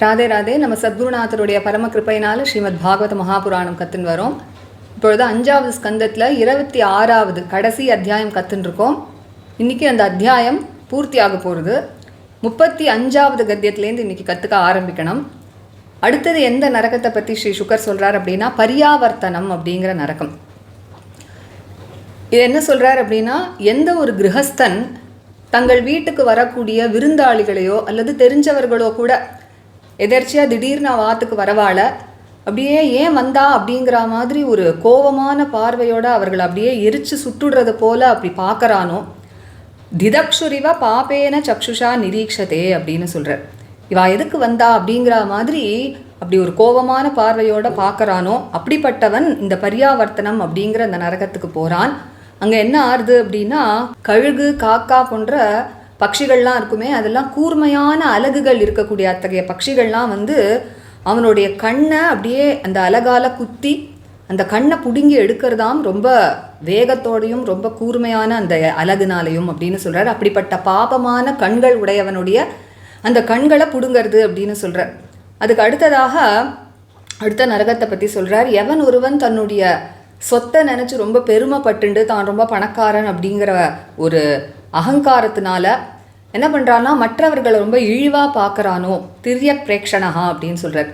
ராதே ராதே. நம்ம சத்குருநாதருடைய பரம கிருப்பையினால ஸ்ரீமத் பாகவத மகாபுராணம் கற்றுன்னு வரோம். இப்பொழுது 5வது ஸ்கந்தத்தில் 26வது கடைசி அத்தியாயம் கற்றுன்னு இருக்கோம். இன்றைக்கி அந்த அத்தியாயம் பூர்த்தி ஆக போகிறது. 35வது கத்தியத்துலேருந்து இன்றைக்கி கற்றுக்க ஆரம்பிக்கணும். அடுத்தது எந்த நரகத்தை பற்றி ஸ்ரீ சுகர் சொல்கிறார் அப்படின்னா பரியாவர்த்தனம் அப்படிங்கிற நரகம். இது என்ன சொல்கிறார் அப்படின்னா, எந்த ஒரு கிரகஸ்தன் தங்கள் வீட்டுக்கு வரக்கூடிய விருந்தாளிகளையோ அல்லது தெரிஞ்சவர்களோ கூட எதர்ச்சியாக திடீர்னு வாத்துக்கு வரவாழ அப்படியே ஏன் வந்தா அப்படிங்கிற மாதிரி ஒரு கோபமான பார்வையோடு அவர்கள் அப்படியே எரித்து சுட்டுடுறது போல் அப்படி பார்க்குறானோ, திதக்ஷுரிவ பாபேன சக்ஷுஷா நிரீக்ஷதே அப்படின்னு சொல்கிறார். இவா எதுக்கு வந்தா அப்படிங்கிற மாதிரி அப்படி ஒரு கோபமான பார்வையோடு பார்க்குறானோ அப்படிப்பட்டவன் இந்த பரியாவர்த்தனம் அப்படிங்கிற அந்த நரகத்துக்கு போகிறான். அங்கே என்ன ஆறுது அப்படின்னா, கழுகு காக்கா போன்ற பட்சிகள்லாம் இருக்குமே, அதெல்லாம் கூர்மையான அலகுகள் இருக்கக்கூடிய அத்தகைய பட்சிகள்லாம் அவனுடைய கண்ணை அப்படியே அந்த அலகால குத்தி அந்த கண்ணை பிடுங்கி எடுக்கிறதாம், ரொம்ப வேகத்தோடையும் ரொம்ப கூர்மையான அந்த அலகுனாலையும் அப்படின்னு சொல்கிறார். அப்படிப்பட்ட பாபமான கண்கள் உடையவனுடைய அந்த கண்களை பிடுங்கிறது அப்படின்னு சொல்கிறார். அதுக்கு அடுத்ததாக அடுத்த நரகத்தை பற்றி சொல்கிறார். எவன் ஒருவன் தன்னுடைய சொத்தை நினச்சி ரொம்ப பெருமைப்பட்டுண்டு தான் ரொம்ப பணக்காரன் அப்படிங்கிற ஒரு அகங்காரத்தினால என்ன பண்ணுறான்னா மற்றவர்களை ரொம்ப இழிவாக பார்க்குறானோ, திரிய பிரேக்ஷணஹா அப்படின்னு சொல்கிறார்.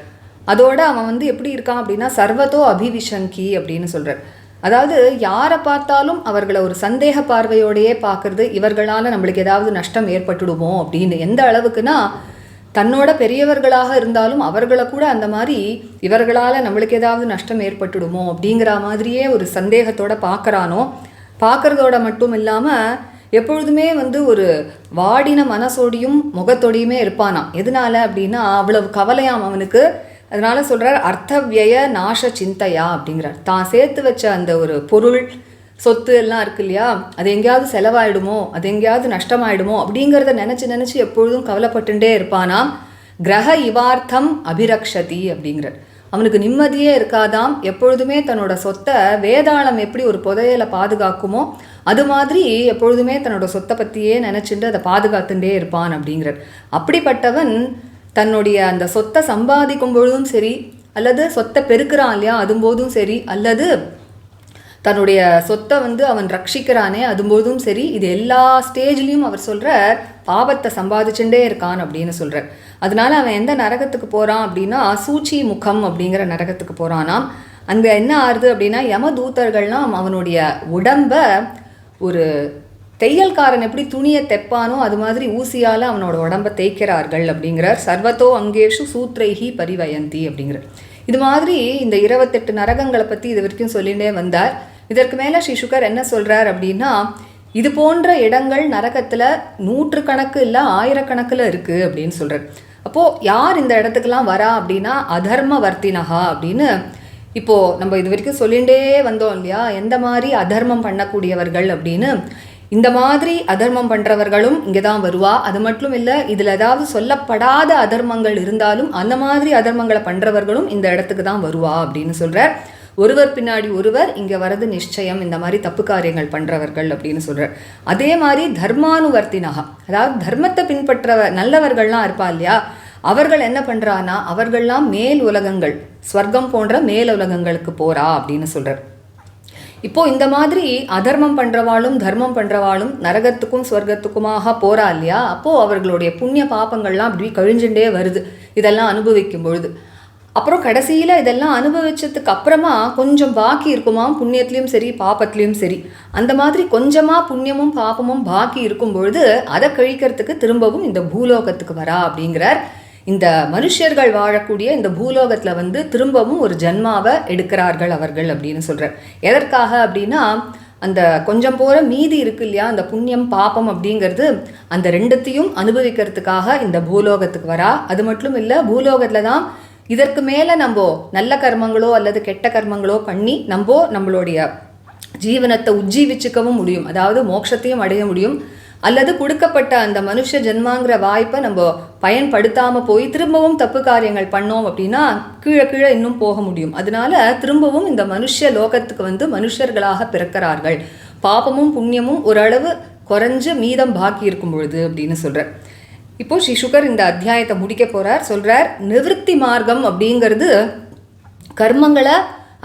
அதோடு அவன் எப்படி இருக்கான் அப்படின்னா சர்வதோ அபிவிஷங்கி அப்படின்னு சொல்கிறார். அதாவது யாரை பார்த்தாலும் அவர்களை ஒரு சந்தேக பார்வையோடையே பார்க்குறது, இவர்களால் நம்மளுக்கு ஏதாவது நஷ்டம் ஏற்பட்டுடுமோ அப்படின்னு. எந்த அளவுக்குன்னா, தன்னோட பெரியவர்களாக இருந்தாலும் அவர்களை கூட அந்த மாதிரி இவர்களால் நம்மளுக்கு ஏதாவது நஷ்டம் ஏற்பட்டுடுமோ அப்படிங்கிற மாதிரியே ஒரு சந்தேகத்தோடு பார்க்குறானோ. பார்க்குறதோட மட்டும் இல்லாமல் எப்பொழுதுமே ஒரு வாடின மனசோடையும் முகத்தோடையுமே இருப்பானாம். எதனால அப்படின்னா அவ்வளவு கவலையாம் அவனுக்கு. அதனால சொல்கிறார் அர்த்தவிய நாச சிந்தையா அப்படிங்கிறார். தான் சேர்த்து வச்ச அந்த ஒரு பொருள் சொத்து எல்லாம் இருக்கு இல்லையா, அது எங்கேயாவது செலவாயிடுமோ, அது எங்கேயாவது நஷ்டமாயிடுமோ அப்படிங்கிறத நினச்சி எப்பொழுதும் கவலைப்பட்டுட்டே இருப்பானாம். கிரக இவார்த்தம் அபிரக்ஷதி அப்படிங்கிறார். அவனுக்கு நிம்மதியே இருக்காதாம். எப்பொழுதுமே தன்னோட சொத்தை வேதாளம் எப்படி ஒரு புதையலை பாதுகாக்குமோ அது மாதிரி எப்பொழுதுமே தன்னோட சொத்தை பற்றியே நினச்சிட்டு அதை பாதுகாத்துட்டே இருப்பான் அப்படிங்கிறார். அப்படிப்பட்டவன் தன்னுடைய அந்த சொத்தை சம்பாதிக்கும் பொழுதும் சரி, அல்லது சொத்தை பெருக்கிறான் இல்லையா அதும்போதும் சரி, அல்லது தன்னுடைய சொத்தை அவன் ரட்சிக்கிறானே அதும்போதும் சரி, இது எல்லா ஸ்டேஜ்லேயும் அவர் சொல்கிறார் பாவத்தை சம்பாதிச்சுட்டே இருக்கான் அப்படின்னு சொல்கிறார். அதனால அவன் எந்த நரகத்துக்கு போகிறான் அப்படின்னா சூச்சி முகம் அப்படிங்கிற நரகத்துக்கு போகிறானாம். அங்கே என்ன ஆறுது அப்படின்னா யமதூதர்கள்லாம் அவனுடைய உடம்ப ஒரு தையல்காரன் எப்படி துணியை தைப்பானோ அது மாதிரி ஊசியால் அவனோட உடம்பை தேய்க்கிறார்கள் அப்படிங்கிறார். சர்வத்தோ அங்கேஷு சூத்ரைஹி பரிவயந்தி அப்படிங்கிறார். இது மாதிரி இந்த 28 நரகங்களை பற்றி இது வரைக்கும் சொல்லிகிட்டே வந்தார். இதற்கு மேலே ஸ்ரீ சுகர் என்ன சொல்கிறார் அப்படின்னா, இது போன்ற இடங்கள் நரகத்தில் 100 கணக்கு இல்லை 1000 கணக்கில் இருக்குது அப்படின்னு சொல்கிறார். அப்போது யார் இந்த இடத்துக்கெல்லாம் வரா அப்படின்னா அதர்ம வர்த்தினஹா அப்படின்னு. இப்போது நம்ம இது வரைக்கும் சொல்லிகிட்டே வந்தோம் இல்லையா, எந்த மாதிரி அதர்மம் பண்ணக்கூடியவர்கள் அப்படின்னு. இந்த மாதிரி அதர்மம் பண்ணுறவர்களும் இங்கே தான் வருவா. அது மட்டும் இல்லை, இதில் ஏதாவது சொல்லப்படாத அதர்மங்கள் இருந்தாலும் அந்த மாதிரி அதர்மங்களை பண்ணுறவர்களும் இந்த இடத்துக்கு தான் வருவா அப்படின்னு சொல்கிறார். ஒருவர் பின்னாடி ஒருவர் இங்கே வரது நிச்சயம், இந்த மாதிரி தப்பு காரியங்கள் பண்ணுறவர்கள் அப்படின்னு சொல்கிறார். அதே மாதிரி தர்மானுவர்த்தினகா, அதாவது தர்மத்தை பின்பற்ற நல்லவர்கள்லாம் இருப்பா இல்லையா, அவர்கள் என்ன பண்ணுறான்னா அவர்கள்லாம் மேல் உலகங்கள், ஸ்வர்க்கம் போன்ற மேல் உலகங்களுக்கு போகிறா அப்படின்னு சொல்கிறார். இப்போது இந்த மாதிரி அதர்மம் பண்ணுறவாளும் தர்மம் பண்ணுறவாளும் நரகத்துக்கும் ஸ்வர்க்கத்துக்குமாக போகிறா இல்லையா, அப்போது அவர்களுடைய புண்ணிய பாப்பங்கள்லாம் அப்படி கழிஞ்சுட்டே வருது இதெல்லாம் அனுபவிக்கும் பொழுது. அப்புறம் கடைசியில் இதெல்லாம் அனுபவிச்சதுக்கு அப்புறமா கொஞ்சம் பாக்கி இருக்குமா, புண்ணியத்துலேயும் சரி பாப்பத்துலேயும் சரி. அந்த மாதிரி கொஞ்சமாக புண்ணியமும் பாப்பமும் பாக்கி இருக்கும் பொழுது அதை கழிக்கிறதுக்கு திரும்பவும் இந்த பூலோகத்துக்கு வரா அப்படிங்கிறார். இந்த மனுஷர்கள் வாழக்கூடிய இந்த பூலோகத்தில் திரும்பவும் ஒரு ஜன்மாவை எடுக்கிறார்கள் அவர்கள் அப்படின்னு சொல்கிறார். எதற்காக அப்படின்னா, அந்த கொஞ்சம் போகிற மீதி இருக்கு இல்லையா அந்த புண்ணியம் பாப்பம் அப்படிங்கிறது, அந்த ரெண்டுத்தையும் அனுபவிக்கிறதுக்காக இந்த பூலோகத்துக்கு வரா. அது மட்டும் இல்லை, பூலோகத்தில் தான் இதற்கு மேலே நம்ம நல்ல கர்மங்களோ அல்லது கெட்ட கர்மங்களோ பண்ணி நம்மளுடைய ஜீவனத்தை உஜ்ஜீவிச்சுக்கவும் முடியும், அதாவது மோட்சத்தையும் அடைய முடியும். அல்லது கொடுக்கப்பட்ட அந்த மனுஷ ஜென்மாங்கிற வாய்ப்பை நம்ம பயன்படுத்தாமல் போய் திரும்பவும் தப்பு காரியங்கள் பண்ணோம் அப்படின்னா கீழே இன்னும் போக முடியும். அதனால திரும்பவும் இந்த மனுஷ லோகத்துக்கு மனுஷர்களாக பிறக்கிறார்கள். பாபமும் புண்ணியமும் ஓரளவு குறைஞ்சு மீதம் பாக்கி இருக்கும் பொழுது அப்படின்னு சொல்கிறார். இப்போது ஸ்ரீ சுகர் இந்த அத்தியாயத்தை முடிக்க போகிறார். சொல்கிறார், நிவர்த்தி மார்க்கம் அப்படிங்கிறது கர்மங்களை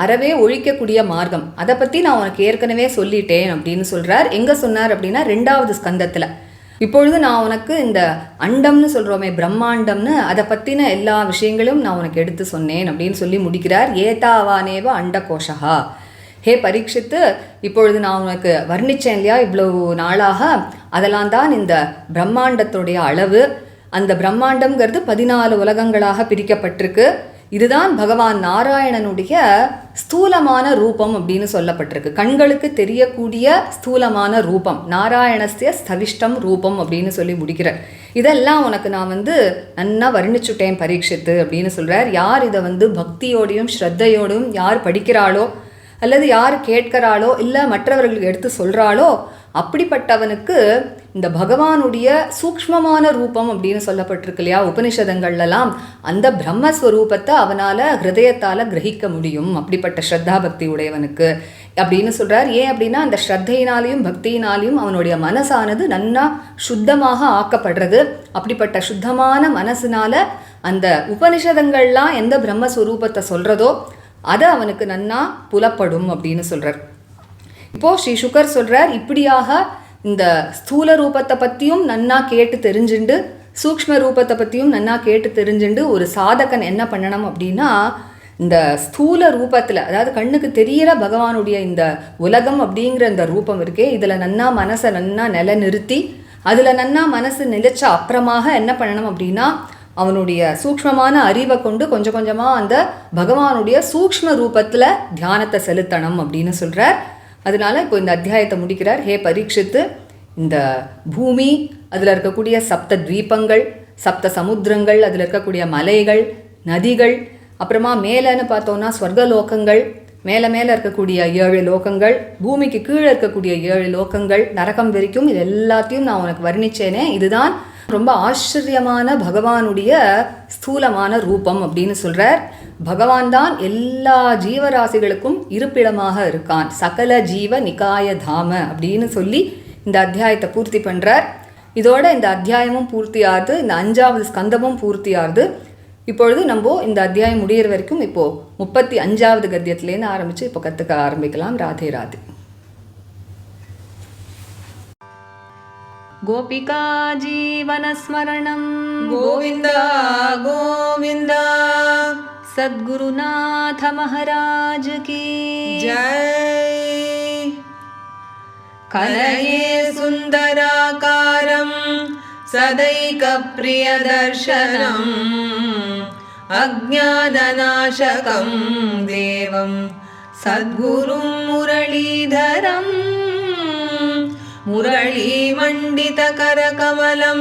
அறவே ஒழிக்கக்கூடிய மார்க்கம். அதை பற்றி நான் உனக்கு ஏற்கனவே சொல்லிட்டேன் அப்படின்னு சொல்கிறார். எங்கே சொன்னார் அப்படின்னா 2வது ஸ்கந்தத்தில். இப்பொழுது நான் உனக்கு இந்த அண்டம்னு சொல்கிறோமே, பிரம்மாண்டம்னு, அதை பற்றின எல்லா விஷயங்களும் நான் உனக்கு எடுத்து சொன்னேன் அப்படின்னு சொல்லி முடிக்கிறார். ஏதாவானேவ அண்டகோஷா. ஹே பரீட்சித்து, இப்பொழுது நான் உனக்கு வர்ணித்தேன் இல்லையா இவ்வளவு நாளாக, அதெல்லாம் தான் இந்த பிரம்மாண்டத்துடைய அளவு. அந்த பிரம்மாண்டம்ங்கிறது 14 உலகங்களாக பிரிக்கப்பட்டிருக்கு. இதுதான் பகவான் நாராயணனுடைய ஸ்தூலமான ரூபம் அப்படின்னு சொல்லப்பட்டிருக்கு. கண்களுக்கு தெரியக்கூடிய ஸ்தூலமான ரூபம், நாராயணஸ்ய ஸ்தவிஷ்டம் ரூபம் அப்படின்னு சொல்லி முடிக்கிறார். இதெல்லாம் உனக்கு நான் நன்னா வர்ணிச்சுட்டேன் பரீட்சித்து அப்படின்னு சொல்கிறார். யார் இதை பக்தியோடையும் ஸ்ரத்தையோடும் யார் படிக்கிறாளோ அல்லது யார் கேட்கிறாளோ இல்லை மற்றவர்களுக்கு எடுத்து சொல்கிறாளோ அப்படிப்பட்டவனுக்கு இந்த பகவானுடைய சூக்ஷ்மமான ரூபம் அப்படின்னு சொல்லப்பட்டிருக்கு இல்லையா உபனிஷதங்கள்லாம், அந்த பிரம்மஸ்வரூபத்தை அவனால் ஹிருதயத்தால் கிரகிக்க முடியும் அப்படிப்பட்ட ஸ்ரத்தா பக்தி உடையவனுக்கு அப்படின்னு சொல்கிறார். ஏன் அப்படின்னா அந்த ஸ்ரத்தையினாலையும் பக்தியினாலையும் அவனுடைய மனசானது நன்னா சுத்தமாக ஆக்கப்படுறது. அப்படிப்பட்ட சுத்தமான மனசினால அந்த உபனிஷதங்கள்லாம் எந்த பிரம்மஸ்வரூபத்தை சொல்கிறதோ அது அவனுக்கு நன்னா புலப்படும் அப்படின்னு சொல்கிறார். இப்போது ஸ்ரீ சுகர் சொல்கிறார், இப்படியாக இந்த ஸ்தூல ரூபத்தை பற்றியும் நன்னா கேட்டு தெரிஞ்சுண்டு சூக்ஷ்ம ரூபத்தை பற்றியும் நன்னா கேட்டு தெரிஞ்சுண்டு ஒரு சாதகன் என்ன பண்ணணும் அப்படின்னா, இந்த ஸ்தூல ரூபத்தில், அதாவது கண்ணுக்கு தெரிகிற பகவானுடைய இந்த உலகம் அப்படிங்கிற இந்த ரூபம் இருக்கே, இதில் நன்னா மனசை நன்னா நிறுத்தி அதில் நன்னா மனசு நிலைச்ச அப்புறமாக என்ன பண்ணணும் அப்படின்னா, அவனுடைய சூக்ஷ்மமான அறிவை கொண்டு கொஞ்சம் கொஞ்சமாக அந்த பகவானுடைய சூக்ஷ்ம ரூபத்தில் தியானத்தை செலுத்தணும் அப்படின்னு சொல்கிறார். அதனால இப்போ இந்த அத்தியாயத்தை முடிக்கிறார். ஹே பரீட்சித்து, இந்த பூமி, அதில் இருக்கக்கூடிய 7 தீபங்கள், 7 சமுத்திரங்கள், அதில் இருக்கக்கூடிய மலைகள், நதிகள், அப்புறமா மேலேன்னு பார்த்தோன்னா ஸ்வர்கலோகங்கள், மேலே இருக்கக்கூடிய 7 லோகங்கள், பூமிக்கு கீழே இருக்கக்கூடிய 7 லோகங்கள், நரகம் வரைக்கும், இது எல்லாத்தையும் நான் உனக்கு வர்ணிச்சேனே, இதுதான் ரொம்ப ஆச்சரியமான பகவானுடைய ஸ்தூலமான ரூபம் அப்படின்னு சொல்கிறார். பகவான் தான் எல்லா ஜீவராசிகளுக்கும் இருப்பிடமாக இருக்கான். சகல ஜீவ நிகாய தாம அப்படின்னு சொல்லி இந்த அத்தியாயத்தை பூர்த்தி பண்ணுறார். இதோட இந்த அத்தியாயமும் பூர்த்தியாகுது, இந்த 5வது ஸ்கந்தமும் பூர்த்தியாகுது. இப்பொழுது நம்ம இந்த அத்தியாயம் முடிகிற வரைக்கும் இப்போது 35வது கத்தியத்துலேருந்து ஆரம்பித்து இப்போ கற்றுக்க ஆரம்பிக்கலாம். ராதே ராதே. गोपिका जीवनस्मरणं गोविन्द गोविन्द सद्गुरुनाथ महाराज की जय। कलये सुन्दराकारं सदैकप्रियदर्शनम् अज्ञाननाशकं देवं सद्गुरुं मुरलीधरम् मुरलीमण्डितकरकमलं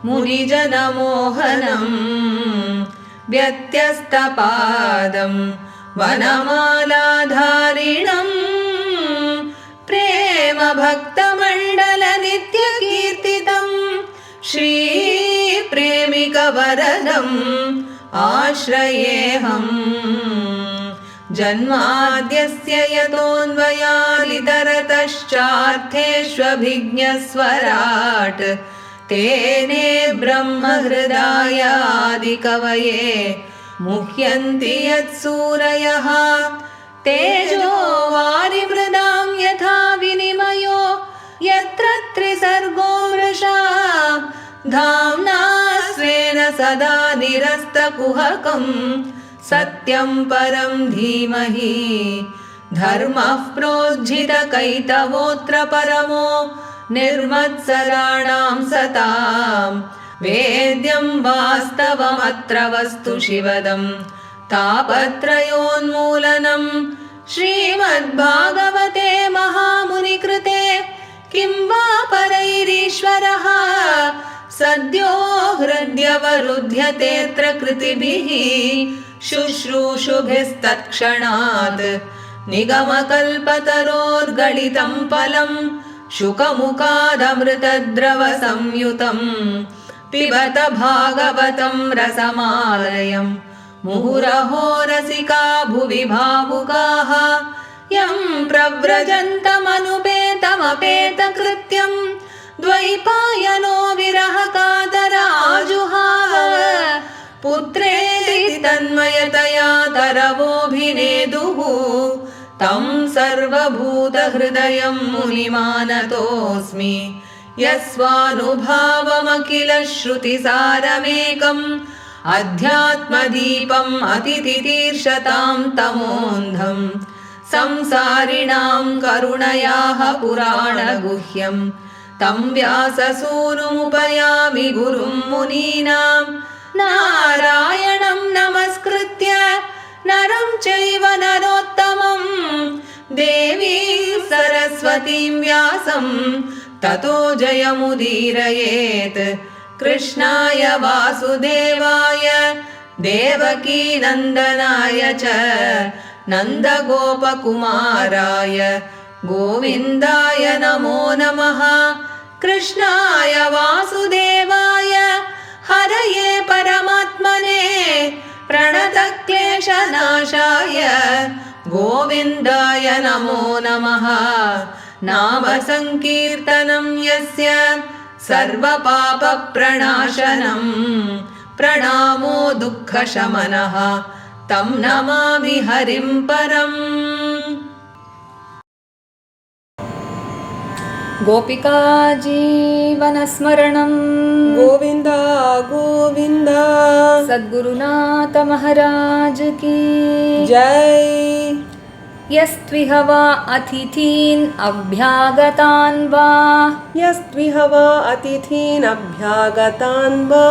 मुनिजनमोहनं व्यत्यस्तपादं वनमालाधारिणं प्रेमभक्तमण्डलनित्यकीर्तितं श्रीप्रेमिकवरदम् आश्रयेऽहम्। जन्माद्यस्य यतोऽन्वयादितरतश्चार्थेष्वभिज्ञस्वराट् तेने ब्रह्महृदायादिकवये मुह्यन्ति यत्सूरयः तेजो वारिमृदां यथा विनिमयो यत्र त्रिसर्गो मृषा धाम्ना स्वेन सदा निरस्तकुहकम् सत्यं परं धीमहि धर्मः प्रोज्झितकैतवोऽत्र परमो निर्मत्सराणां सतां वेद्यं वास्तवमत्र वस्तु शिवदं तापत्रयोन्मूलनं श्रीमद्भागवते महामुनिकृते किं वा परैरीश्वरः सद्यो हृद्यवरुध्यतेऽत्र कृतिभिः शुश्रूषुभिस्तत्क्षणात् निगमकल्पतरोर्गलितं फलं शुकमुखादमृतद्रवसंयुतं पिबत भागवतं रसमालयं मुहुरहो रसिका भुवि भावुकाः यं प्रव्रजन्तमनुपेतमपेतकृत्यं द्वैपायनो विरहकातराजुहाव पुत्रेति तन्मयतया तरवोऽभिनेदुः तं सर्वभूतहृदयं मुनिमानतोऽस्मि यस्वानुभावमखिल श्रुतिसारमेकम् अध्यात्मदीपम् अतितितीर्षतां तमोऽन्धम् संसारिणां करुणयाः पुराणगुह्यम् तं व्याससूनुमुपयामि गुरुं मुनीनां नारायणं नमस्कृत्य नरं चैव नरोत्तमं देवीं सरस्वतीं व्यासं ततो जयमुदीरयेत् कृष्णाय वासुदेवाय देवकीनन्दनाय च नन्दगोपकुमाराय गोविन्दाय नमो नमः कृष्णाय वासुदेवाय हरये परमात्मने प्रणतक्लेशनाशाय गोविन्दाय नमो नमः नाम संकीर्तनं यस्य सर्वपापप्रणाशनं प्रणामो दुःखशमनः तं नमामि हरिं परम्। गोपिका जीवनस्मरणं गोविन्द गोविन्द सद्गुरुनाथ महाराज की जय। यस्त्विह वा अतिथीन् अभ्यागतान् वा यस्त्विह वा अतिथीन् अभ्यागतान् वा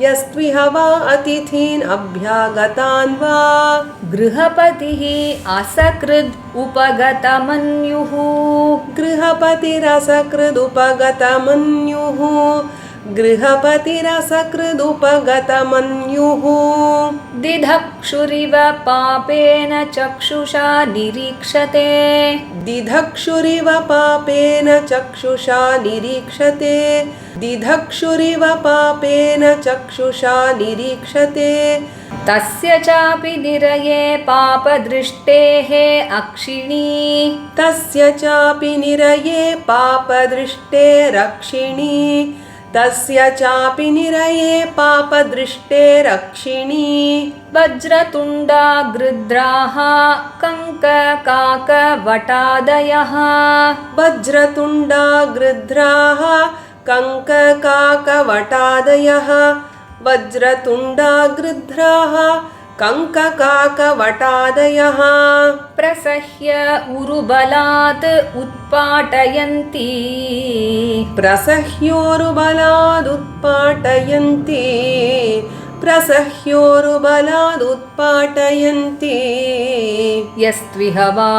यस्त्विह वा अतिथीन् अभ्यागतान् वा गृहपतिः असकृद् उपगतमन्युः गृहपतिरसकृदुपगतमन्युः गृहपतिरसकृदुपगतमन्युः दिधक्षुरिव पापेन चक्षुषा निरीक्षते दिधक्षुरिव पापेन चक्षुषा निरीक्षते दिधक्षुरिव पापेन चक्षुषा निरीक्षते तस्य चापि निरये पापदृष्टेः अक्षिणी तस्य चापि निरये पापदृष्टेरक्षिणी तस्य चापि निरये पापदृष्टेरक्षिणी वज्रतुण्डा गृध्राः कङ्ककाकवटादयः वज्रतुण्डा गृध्राः कङ्ककाकवटादयः वज्रतुण्डा गृध्राः कङ्ककाकवटादयः प्रसह्य उरुबलात् उत्पाटयन्ति प्रसह्योरुबलादुत्पाटयन्ति प्रसह्योरुबलादुत्पाटयन्ति यस्त्विह वा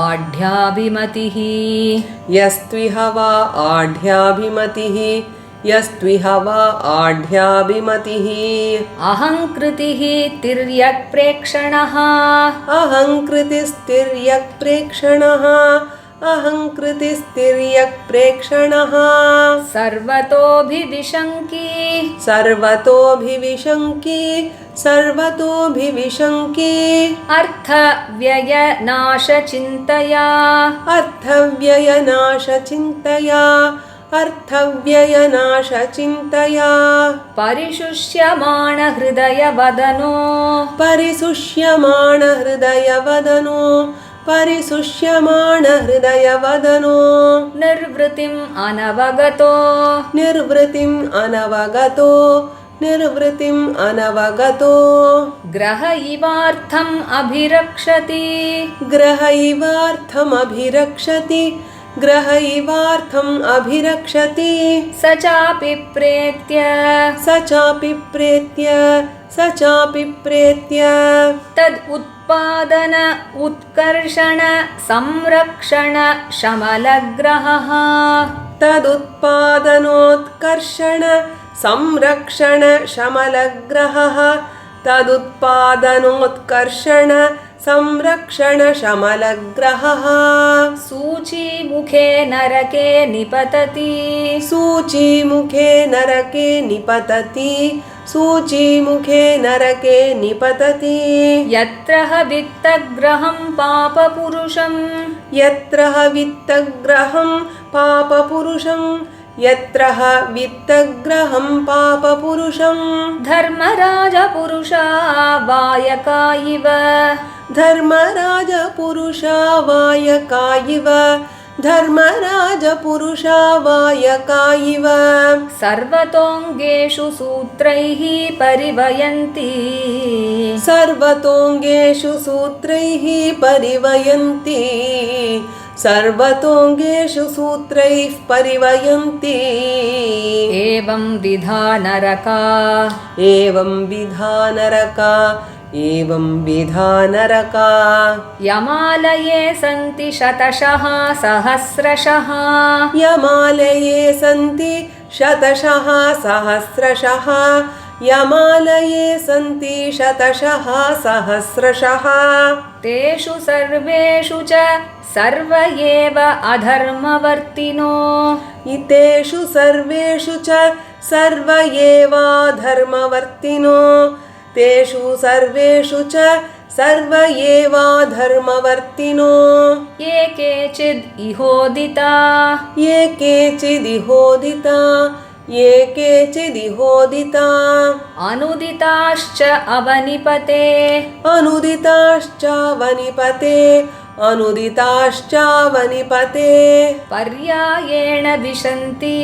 आढ्याभिमतिः यस्त्विह वा आढ्याभिमतिः यस्त्विह वा आढ्याभिमतिः अहङ्कृतिः तिर्यक्प्रेक्षणः अहङ्कृतिस्तिर्यक्प्रेक्षणः अहङ्कृतिस्तिर्यक्प्रेक्षणः सर्वतोऽभिविशङ्की सर्वतोऽभिविशङ्की सर्वतोऽभिविशङ्की अर्थव्ययनाशचिन्तया अर्थव्ययनाशचिन्तया अर्थव्ययनाशचिन्तया परिशुष्यमाणहृदयवदनो परिशुष्यमाणहृदयवदनो परिशुष्यमाणहृदयवदनो निर्वृतिम् अनवगतो निर्वृतिम् अनवगतो निर्वृतिम् अनवगतो ग्रह इवार्थम् अभिरक्षति ग्रह इवार्थमभिरक्षति ग्रह इवार्थम् अभिरक्षति स चापि प्रेत्य स चापि प्रेत्य तद् उत्पादन उत्कर्षण संरक्षण शमलग्रहः तदुत्पादनोत्कर्षण संरक्षण शमलग्रहः तदुत्पादनोत्कर्षण संरक्षण शमलग्रहः सूचीमुखे नरके निपतति सूचीमुखे नरके निपतति सूचीमुखे नरके निपतति यत्र वित्तग्रहं पापपुरुषं यत्र वित्तग्रहं पापपुरुषं यत्रः वित्तग्रहं पापपुरुषं धर्मराजपुरुषा वायका इव धर्मराजपुरुषा वायका इव धर्मराजपुरुषा वायका इव सर्वतोङ्गेषु सूत्रैः परिवयन्ति सर्वतोङ्गेषु सूत्रैः परिवयन्ति सर्वतोङ्गेषु सूत्रैः परिवयन्ति एवं विधा नरका एवं विधा नरका एवं विधा नरका यमालये सन्ति शतशः सहस्रशः यमालये सन्ति शतशः सहस्रशः यमालये सन्ति शतशः सहस्रशः तेषु सर्वेषु च सर्व एव अधर्मवर्तिनो इतेषु सर्वेषु च सर्व एवाधर्मवर्तिनो तेषु सर्वेषु च सर्व एवाधर्मवर्तिनो ये केचिद् इहोदिता ये केचिदिहोदिता ये केचिदिहोदिता अनुदिताश्च अवनिपते अनुदिताश्चावनिपते अनुदिताश्चावनिपते पर्यायेण विशन्ति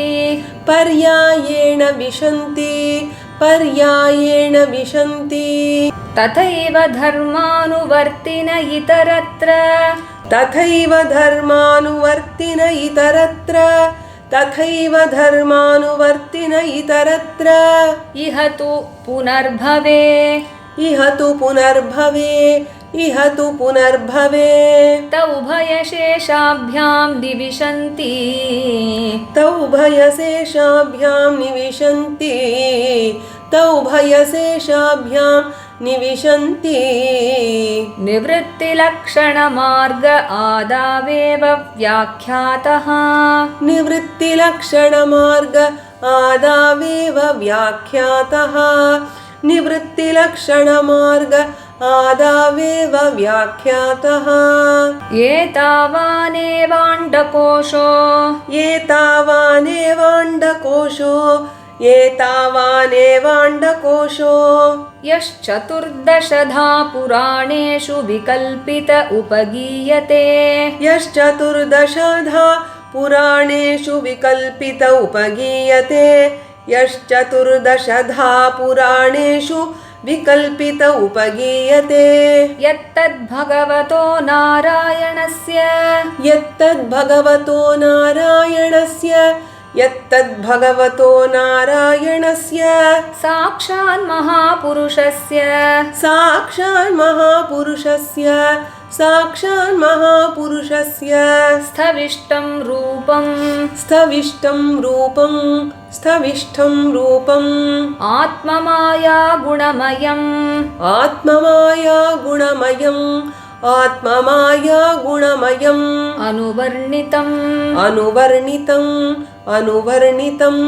पर्यायेण विशन्ति पर्यायेण विशन्ति तथैव धर्मानुवर्तिन इतरत्र तथैव धर्मानुवर्तिन इतरत्र तथैव धर्मानुवर्तिन इतरत्र इह तु पुनर्भवे इह तु पुनर्भवे इह तु पुनर्भवे तौ भयशेषाभ्यां निविशन्ति तौ भयशेषाभ्यां निविशन्ति तौ भयशेषाभ्यां निविशन्ति निवृत्तिलक्षणमार्ग आदावेव व्याख्यातः निवृत्तिलक्षणमार्ग आदावेव व्याख्यातः निवृत्तिलक्षणमार्ग आदावेव व्याख्यातः एतावानेवाण्डकोशो एतावानेवाण्डकोशो एतावानेवाण्डकोशो यश्चतुर्दशधा पुराणेषु विकल्पित उपगीयते यश्चतुर्दशधा पुराणेषु विकल्पित उपगीयते यश्चतुर्दशधा पुराणेषु विकल्पित उपगीयते यत्तद्भगवतो नारायणस्य यत्तद्भगवतो नारायणस्य यत्तद्भगवतो नारायणस्य साक्षान्महापुरुषस्य साक्षान्महापुरुषस्य साक्षान्महापुरुषस्य स्थविष्टं रूपं स्थविष्टं रूपं स्थविष्टं रूपम् आत्ममाया गुणमयम् आत्ममाया गुणमयम् आत्ममाया गुणमयम् अनुवर्णितम् अनुवर्णितम् अनुवर्णितम्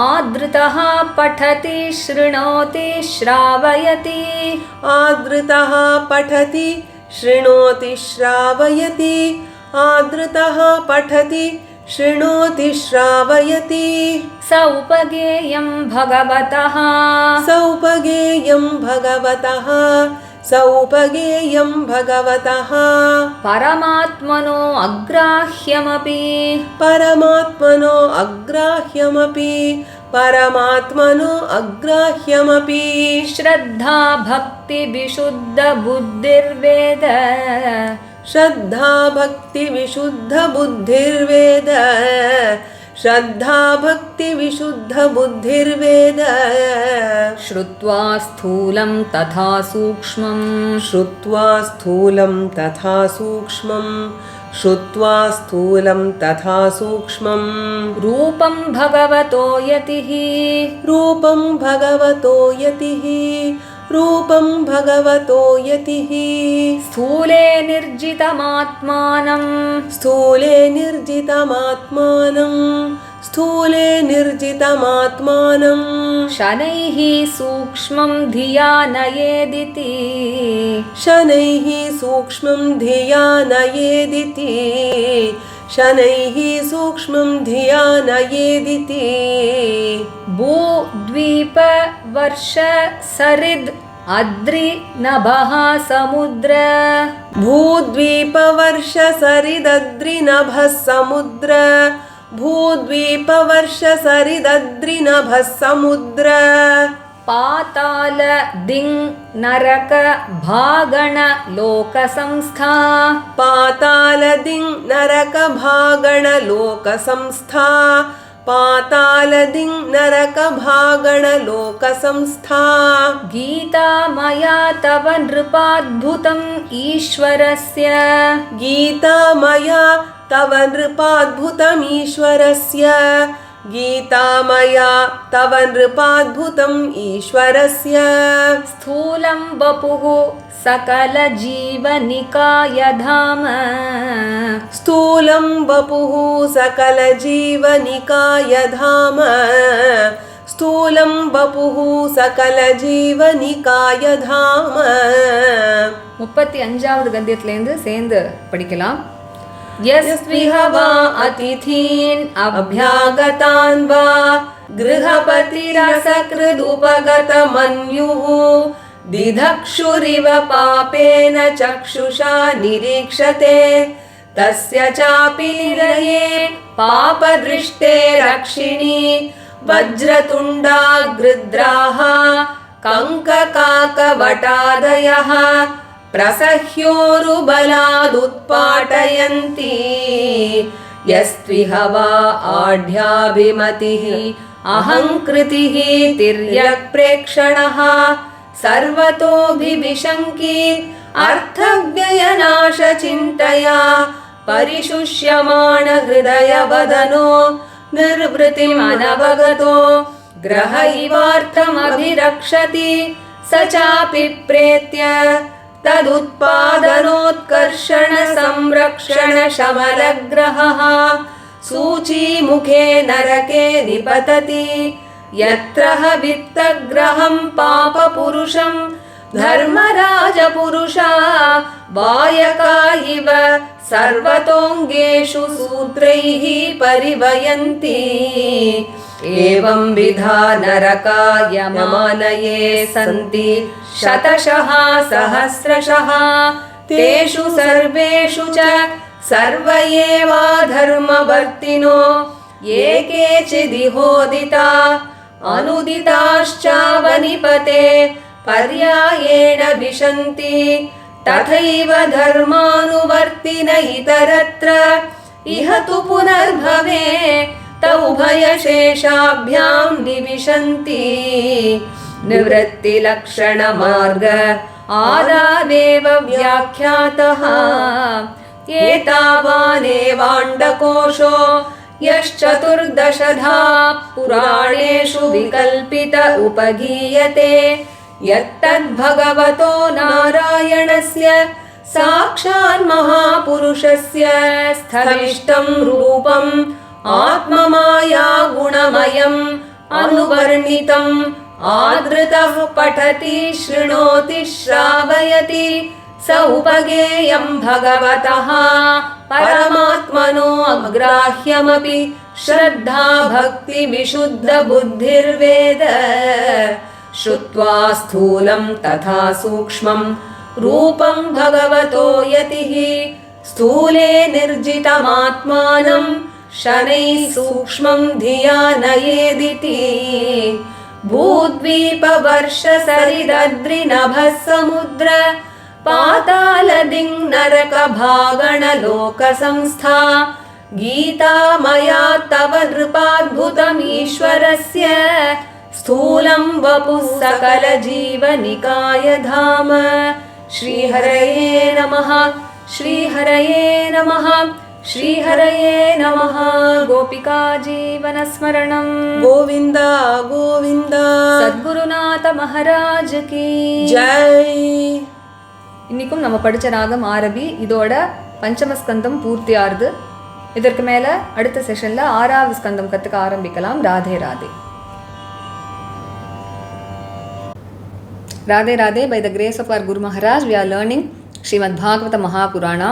आदृतः पठति शृणोति श्रावयति आदृतः पठति शृणोति श्रावयति आदृतः पठति शृणोति श्रावयति स उपगेयं भगवतः सौपगेयं भगवतः सौपगेयं भगवतः परमात्मनो अग्राह्यमपि परमात्मनो अग्राह्यमपि परमात्मनो अग्राह्यमपि श्रद्धा भक्ति विशुद्ध बुद्धिर्वेद श्रद्धा भक्ति विशुद्ध बुद्धिर्वेद श्रद्धा भक्ति विशुद्ध बुद्धिर्वेद श्रुत्वा स्थूलं तथा सूक्ष्मं श्रुत्वा स्थूलं तथा सूक्ष्मं श्रुत्वा स्थूलं तथा सूक्ष्मं रूपं भगवतो यतिः रूपं भगवतो यतिः रूपं भगवतो यतिः स्थूले निर्जितमात्मानं स्थूले निर्जितमात्मानं स्थूले निर्जितमात्मानं शनैः सूक्ष्मं धिया नयेदिति शनैः सूक्ष्मं धिया नयेदिति शनैः सूक्ष्मं धिया नयेदिति भूद्वीप वर्ष सरिद् अद्रि नभः समुद्र भूद्वीपवर्ष सरिदद्रिनभः समुद्र भूद्वीपवर्ष सरिदद्रिनभः समुद्र पाताल दिङ् नरक भागण लोकसंस्था पातालदिङ् नरकभागण लोकसंस्था पातालदिङ् नरकभागण लोकसंस्था गीता मया तव नृपाद्भुतम् ईश्वरस्य गीता मया तव नृपाद्भुतमीश्वरस्य गीता मया तव नृपाद्भुतम् ईश्वरस्य स्थूलं वपुः सकलजीवनिकायधाम स्थूलं वपुः सकलजीवनिकायधाम स्थूलं वपुः सकलजीवनिकायधाम 35வது கத்தியத்திலேருந்து சேர்ந்து படிக்கலாம். यस्विह वा अतिथीन् अभ्यागतान् वा गृहपतिरसकृदुपगतमन्युः दिधक्षुरिव पापेन चक्षुषा निरीक्षते तस्य चापि निरये पापदृष्टे रक्षिणी वज्रतुण्डा गृध्राः कङ्ककाकवटादयः प्रसह्योरुबलादुत्पाटयन्ति यस्त्विह वा आढ्याभिमतिः अहङ्कृतिः तिर्यक्प्रेक्षणः सर्वतोऽभिविशङ्की अर्थव्ययनाशचिन्तया परिशुष्यमाण हृदयवदनो निर्वृतिमनवगतो ग्रह इवार्थमभिरक्षति स चापि प्रेत्य तदुत्पादनोत्कर्षण संरक्षण शमलग्रहः सूचीमुखे नरके निपतति यत्र वित्तग्रहं पापपुरुषं धर्मराजपुरुषा वायका इव सर्वतोऽङ्गेषु सूत्रैः परिवयन्ति एवं विधा नरकायमानये सन्ति शतशः सहस्रशः तेषु सर्वेषु च सर्व एवाधर्मवर्तिनो ये केचिदिहोदिता अनुदिताश्चावनिपते पर्यायेण विशन्ति तथैव धर्मानुवर्तिन इतरत्र इह तु पुनर्भवे तौ उभयशेषाभ्यां निविशन्ति निवृत्तिलक्षणमार्ग आदावेव व्याख्यातः एतावानेवाण्डकोशो यश्चतुर्दशधा पुराणेषु विकल्पित उपगीयते यत्तद्भगवतो नारायणस्य साक्षान्महापुरुषस्य स्थविष्टं रूपम् आत्ममाया गुणमयम् अनुवर्णितम् आदृतः पठति शृणोति श्रावयति स उपगेयं भगवतः परमात्मनो अग्राह्यमपि श्रद्धा भक्ति विशुद्ध बुद्धिर्वेद श्रुत्वा स्थूलं तथा सूक्ष्मं रूपं भगवतो यतिः स्थूले निर्जितमात्मानं शनैः सूक्ष्मं धिया नयेदिति भूद्वीपवर्षसरिदद्रिनभः समुद्र पातालदिङ् नरकभागणलोकसंस्था गीता मया तव नृपाद्भुतमीश्वरस्य स्थूलं वपुः सकलजीवनिकायधाम श्रीहरये नमः श्रीहरये नमः श्रीहरये नमः गोपिका जीवनस्मरणं गोविन्द गोविन्द सद्गुरुनाथ महाराज की जय இன்னைக்கும் நம்ம படிச்ச ராகம் ஆரபி இதோட பஞ்சம ஸ்கந்தம் பூர்த்தி ஆறுது. இதற்கு மேல அடுத்த செஷன்ல 6வது ஸ்கந்தம் கத்துக்க ஆரம்பிக்கலாம். Radhe Radhe. Radhe Radhe. By the grace of our Guru Maharaj, we are learning Srimad Bhagavatam Mahapurana.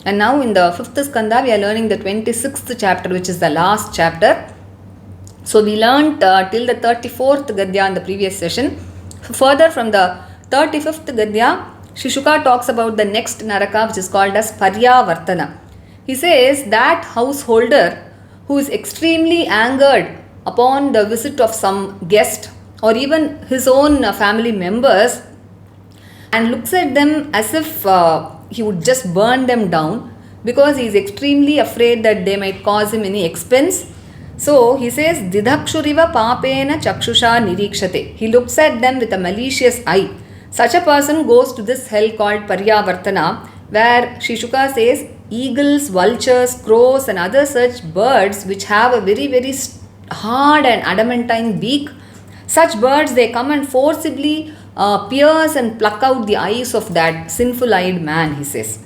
And now in the 5th skanda, we are learning the 26th chapter, which is the last chapter. So we learnt till the 34th Gadya in the previous session. Further from the 35th Gadya, Shishuka talks about the next Naraka, which is called as Paryavartana. He says that householder who is extremely angered upon the visit of some guest or even his own family members and looks at them as if he would just burn them down because he is extremely afraid that they might cause him any expense. So he says, Didhakshuriva papena chakshusha nirikshate. He looks at them with a malicious eye. Such a person goes to this hell called Paryavartana, where Shishuka says eagles, vultures, crows and other such birds which have a very very hard and adamantine beak. Such birds, they come and forcibly pierce and pluck out the eyes of that sinful-eyed man, he says.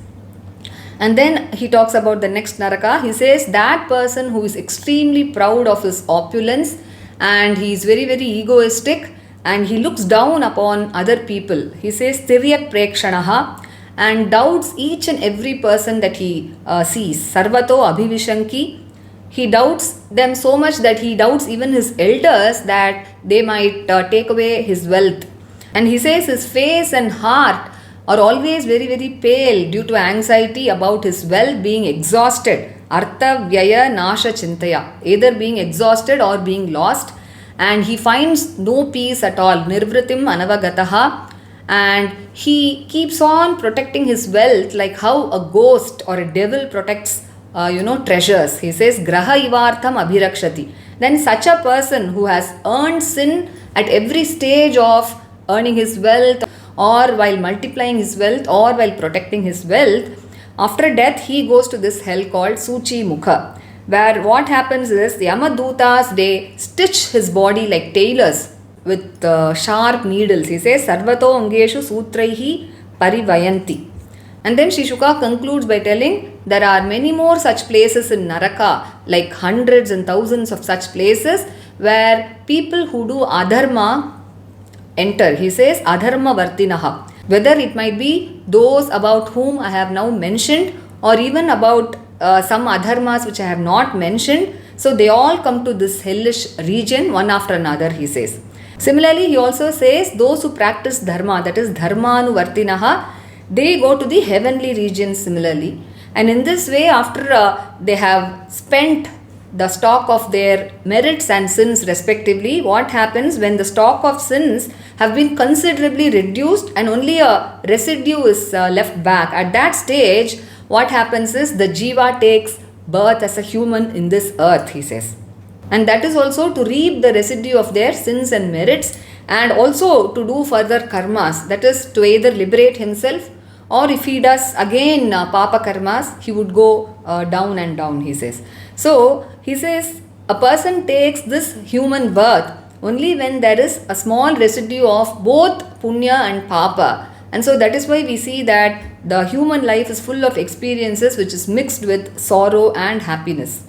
And then he talks about the next Naraka. He says that person who is extremely proud of his opulence and he is very very egoistic and he looks down upon other people. He says Tiryak Prekshanaha, and doubts each and every person that he sees. Sarvato Abhivishanki. He doubts them so much that he doubts even his elders that they might take away his wealth. And he says his face and heart are always very very pale due to anxiety about his wealth being exhausted. Artha Vyaya Nasha Chintaya, either being exhausted or being lost. And he finds no peace at all. Nirvritim Anavagataha. And he keeps on protecting his wealth like how a ghost or a devil protects treasures. He says Graha Ivartham Abhirakshati. Then such a person who has earned sin at every stage of earning his wealth or while multiplying his wealth or while protecting his wealth, after death he goes to this hell called Suchi Mukha, where what happens is the Yamadutas, they stitch his body like tailors with sharp needles. He says Sarvato Angeshu Sutraihi Parivayanti. And then Shishuka concludes by telling there are many more such places in Naraka, like hundreds and thousands of such places where people who do adharma enter. He says adharma vartinaha. Whether it might be those about whom I have now mentioned or even about some adharmas which I have not mentioned. So they all come to this hellish region one after another, he says. Similarly, he also says those who practice dharma, that is dharmanuvartinaha, they go to the heavenly regions similarly. And in this way, after they have spent the stock of their merits and sins respectively, what happens when the stock of sins have been considerably reduced and only a residue is left back? At that stage, what happens is the jiva takes birth as a human in this earth, he says. And that is also to reap the residue of their sins and merits and also to do further karmas, that is to either liberate himself or if he does again papa karmas, he would go down and down, he says. So he says a person takes this human birth only when there is a small residue of both punya and papa. And so that is why we see that the human life is full of experiences which is mixed with sorrow and happiness.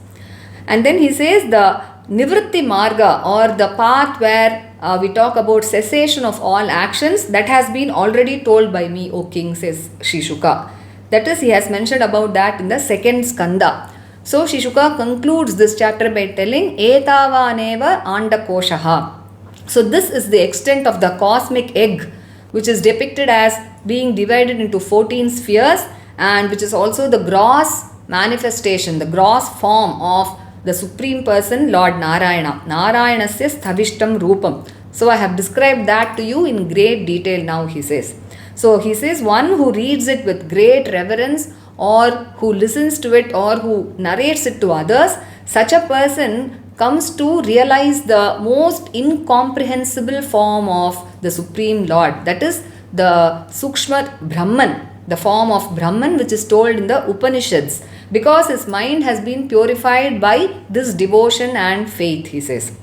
And then he says the Nivritti Marga, or the path where we talk about cessation of all actions, that has been already told by me, O king, says Shishuka. That is, he has mentioned about that in the second skanda. So Shishuka concludes this chapter by telling Etavaneva Andakoshaha. So this is the extent of the cosmic egg, which is depicted as being divided into 14 spheres and which is also the gross manifestation, the gross form of the Supreme Person, Lord Narayana. Narayanasya Sthavishtam Rupam. So I have described that to you in great detail now, he says. So he says one who reads it with great reverence or who listens to it or who narrates it to others, such a person comes to realize the most incomprehensible form of the Supreme Lord. That is the Sukshma Brahman, the form of Brahman which is told in the Upanishads, because his mind has been purified by this devotion and faith, he says.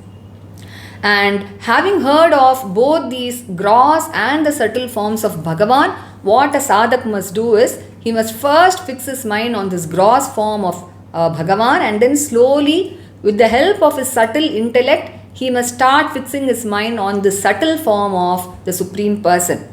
And having heard of both these gross and the subtle forms of Bhagavan, what a sadhak must do is, he must first fix his mind on this gross form of Bhagavan, and then slowly, with the help of his subtle intellect, he must start fixing his mind on the subtle form of the Supreme Person.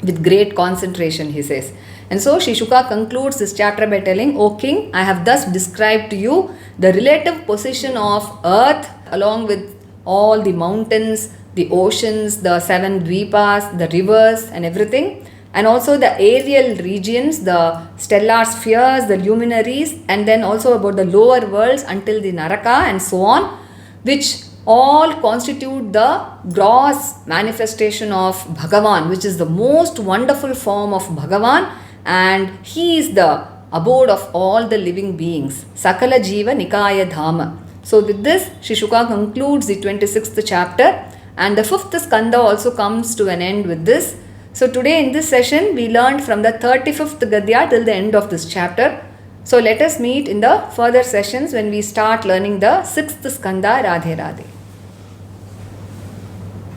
with great concentration, he says. And so Sri Shuka concludes this chapter by telling, O king, I have thus described to you the relative position of earth along with all the mountains, the oceans, the 7 dvipas, the rivers and everything, and also the aerial regions, the stellar spheres, the luminaries, and then also about the lower worlds until the Naraka and so on, which all constitute the gross manifestation of Bhagavan, which is the most wonderful form of Bhagavan, and he is the abode of all the living beings. Sakala Jiva Nikaya Dhama. So with this, Sri Shuka concludes the 26th chapter, and the 5th skanda also comes to an end with this. So today in this session, we learned from the 35th Gadya till the end of this chapter. So let us meet in the further sessions when we start learning the 6th skanda. Radhe Radhe.